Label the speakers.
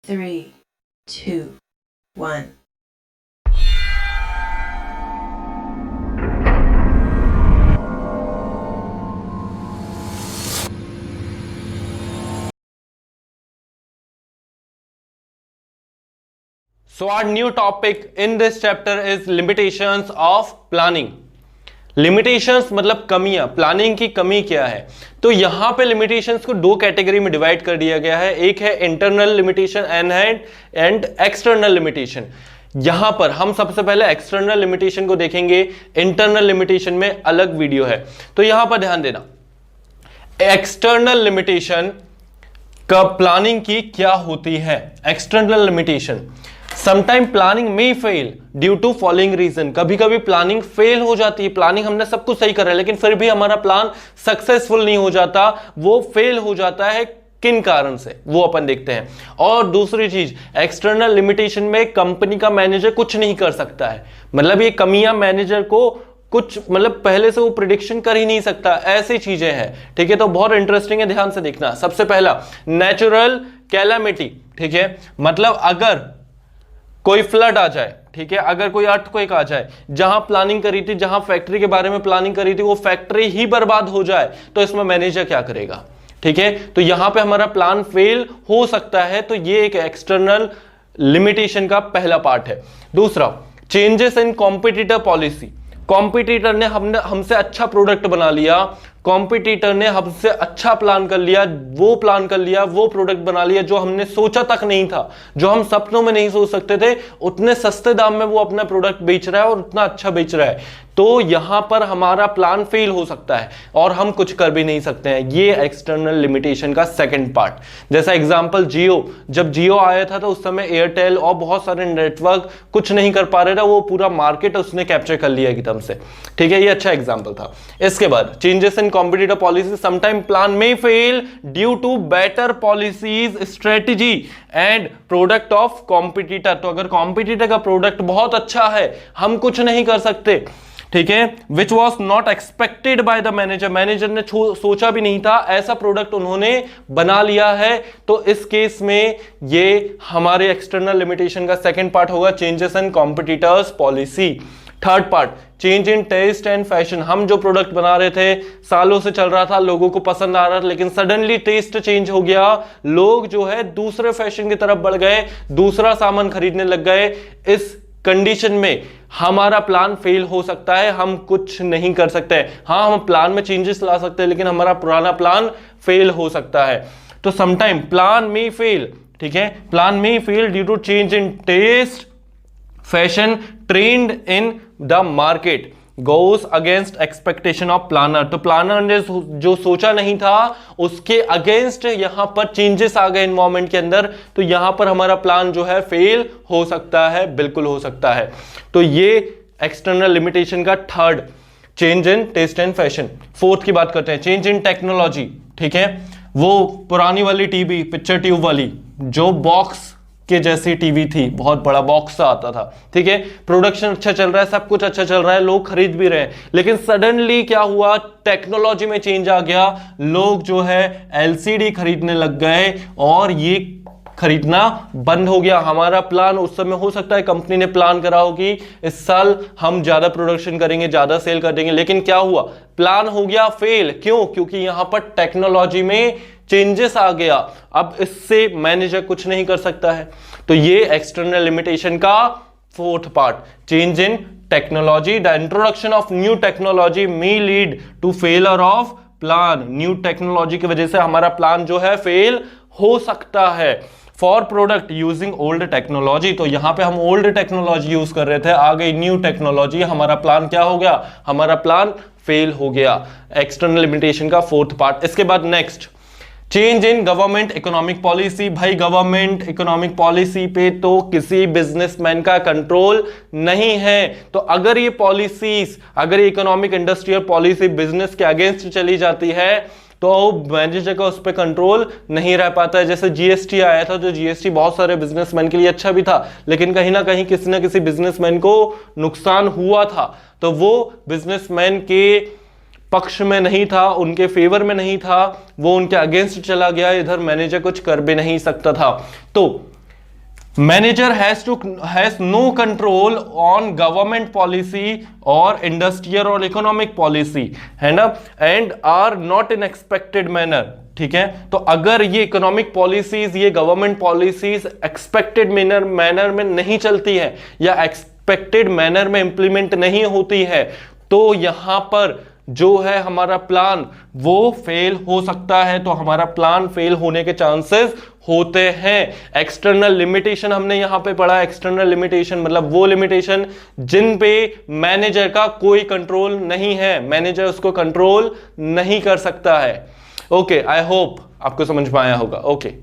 Speaker 1: 3, 2, 1.
Speaker 2: So our new topic in this chapter is limitations of planning. Limitations मतलब कमियां, planning की कमी क्या है। तो यहां पे लिमिटेशंस को दो कैटेगरी में डिवाइड कर दिया गया है, एक है internal limitation and external limitation. यहां पर हम सबसे पहले एक्सटर्नल लिमिटेशन को देखेंगे, इंटरनल लिमिटेशन में अलग वीडियो है। तो यहां पर ध्यान देना, एक्सटर्नल लिमिटेशन का प्लानिंग की क्या होती है। एक्सटर्नल लिमिटेशन, समटाइम प्लानिंग में fail due to following reason. कभी कभी प्लानिंग फेल हो जाती है, प्लानिंग हमने सब कुछ सही करा है लेकिन फिर भी हमारा प्लान सक्सेसफुल नहीं हो जाता, वो फेल हो जाता है। किन कारण से, वो अपन देखते हैं। और दूसरी चीज, एक्सटर्नल लिमिटेशन में कंपनी का मैनेजर कुछ नहीं कर सकता है, मतलब ये कमियां मैनेजर को कुछ मतलब पहले से वो प्रिडिक्शन कर ही नहीं सकता, ऐसी चीजें हैं। ठीक है, तो बहुत इंटरेस्टिंग है, ध्यान से देखना। सबसे पहला नेचुरल कैलामिटी। ठीक है, मतलब अगर कोई फ्लड आ जाए, ठीक है, अगर कोई अर्थक्वेक आ जाए, जहां प्लानिंग करी थी, जहां फैक्ट्री के बारे में प्लानिंग करी थी, वो फैक्ट्री ही बर्बाद हो जाए, तो इसमें मैनेजर क्या करेगा। ठीक है, तो यहां पे हमारा प्लान फेल हो सकता है। तो ये एक एक्सटर्नल लिमिटेशन का पहला पार्ट है। दूसरा, changes in competitor policy. Competitor ने हमसे अच्छा प्रोडक्ट बना लिया, कॉम्पिटिटर ने हमसे अच्छा प्लान कर लिया, वो प्रोडक्ट बना लिया जो हमने सोचा तक नहीं था, जो हम सपनों में नहीं सोच सकते थे। उतने सस्ते दाम में वो अपना प्रोडक्ट बेच रहा है और उतना अच्छा बेच रहा है, तो यहां पर हमारा प्लान फेल हो सकता है और हम कुछ कर भी नहीं सकते हैं। ये एक्सटर्नल लिमिटेशन का सेकंड पार्ट। जैसा एग्जांपल जियो, जब जियो आया था तो उस समय एयरटेल और बहुत सारे नेटवर्क कुछ नहीं कर पा रहे थे, वो पूरा मार्केट उसने कैप्चर कर लिया एकदम से। ठीक है, ये अच्छा एग्जांपल था। इसके बाद changes in competitor policy, sometime plan में fail due to better policies, strategy and product of competitor. तो अगर कॉम्पिटिटर का प्रोडक्ट बहुत अच्छा है, हम कुछ नहीं कर सकते। ठीक है, which was not expected by the manager, manager ने सोचा भी नहीं था, ऐसा प्रोडक्ट उन्होंने बना लिया है। तो इस केस में ये हमारे एक्सटर्नल लिमिटेशन का सेकंड पार्ट होगा, changes in competitors policy. Third part, change in taste and fashion. हम जो प्रोडक्ट बना रहे थे, सालों से चल रहा था, लोगों को पसंद आ रहा था, लेकिन सडनली टेस्ट चेंज हो गया, लोग जो है दूसरे फैशन की तरफ बढ़ गए, दूसरा सामान खरीदने लग गए। इस कंडीशन में हमारा प्लान फेल हो सकता है, हम कुछ नहीं कर सकते। हाँ, हम प्लान में चेंजेस ला सकते हैं लेकिन हमारा पुराना प्लान फेल हो सकता है। तो समटाइम प्लान में फेल, ठीक है, प्लान में fail due to change in taste, fashion, trend in the market, goes against expectation of planner. तो प्लानर ने जो सोचा नहीं था उसके अगेंस्ट यहां पर चेंजेस आ गए एनवायरमेंट के अंदर, तो यहां पर हमारा प्लान जो है फेल हो सकता है, बिल्कुल हो सकता है। तो ये एक्सटर्नल लिमिटेशन का third, change in taste and fashion. Fourth की बात करते हैं, चेंज इन टेक्नोलॉजी। ठीक है, वो पुरानी वाली टीवी, पिक्चर ट्यूब वाली, जो बॉक्स के जैसी टीवी थी, बहुत बड़ा बॉक्स सा आता था। ठीक है, प्रोडक्शन अच्छा चल रहा है, सब कुछ अच्छा चल रहा है, लोग खरीद भी रहे हैं, लेकिन सडनली क्या हुआ, टेक्नोलॉजी में चेंज आ गया, लोग जो है एलसीडी खरीदने लग गए और ये खरीदना बंद हो गया। हमारा प्लान उस समय, हो सकता है कंपनी ने प्लान करा हो कि इस साल हम ज्यादा प्रोडक्शन करेंगे, ज्यादा सेल कर देंगे, लेकिन क्या हुआ, प्लान हो गया फेल। क्यों? क्योंकि यहां पर टेक्नोलॉजी में चेंजेस आ गया, अब इससे मैनेजर कुछ नहीं कर सकता है। तो ये एक्सटर्नल लिमिटेशन का fourth part, change in technology. The introduction of new technology may lead to failure of plan. New technology की वजह से हमारा प्लान जो है फेल हो सकता है। For product using old technology, तो यहां पे हम ओल्ड टेक्नोलॉजी यूज कर रहे थे, आ गई न्यू टेक्नोलॉजी, हमारा प्लान क्या हो गया, हमारा प्लान फेल हो गया। एक्सटर्नल लिमिटेशन का फोर्थ पार्ट। इसके बाद next, change in government economic policy. भाई गवर्नमेंट इकोनॉमिक पॉलिसी पे तो किसी बिजनेसमैन का कंट्रोल नहीं है। तो अगर ये पॉलिसीज, अगर ये इकोनॉमिक इंडस्ट्रियल पॉलिसी बिजनेस के अगेंस्ट चली जाती है तो मैनेजर का उस पर कंट्रोल नहीं रह पाता है। जैसे जीएसटी आया था, जो जीएसटी बहुत सारे बिजनेसमैन के लिए अच्छा भी था, लेकिन कहीं ना कहीं किसी ना किसी बिजनेसमैन को नुकसान हुआ था, तो वो बिजनेसमैन के पक्ष में नहीं था, उनके फेवर में नहीं था, वो उनके अगेंस्ट चला गया, इधर मैनेजर कुछ कर भी नहीं सकता था। तो manager has no control on government policy और इंडस्ट्रियल और इकोनॉमिक पॉलिसी, है ना, and are not in expected manner, ठीक है। तो अगर ये इकोनॉमिक पॉलिसीज, ये गवर्नमेंट पॉलिसीज एक्सपेक्टेड मैनर में नहीं चलती है या एक्सपेक्टेड मैनर में इंप्लीमेंट नहीं होती है, तो यहां पर जो है हमारा प्लान वो फेल हो सकता है। तो हमारा प्लान फेल होने के चांसेस होते हैं। एक्सटर्नल लिमिटेशन हमने यहां पे पढ़ा। एक्सटर्नल लिमिटेशन मतलब वो लिमिटेशन जिन पे मैनेजर का कोई कंट्रोल नहीं है, मैनेजर उसको कंट्रोल नहीं कर सकता है। ओके, आई होप आपको समझ में आया होगा। ओके।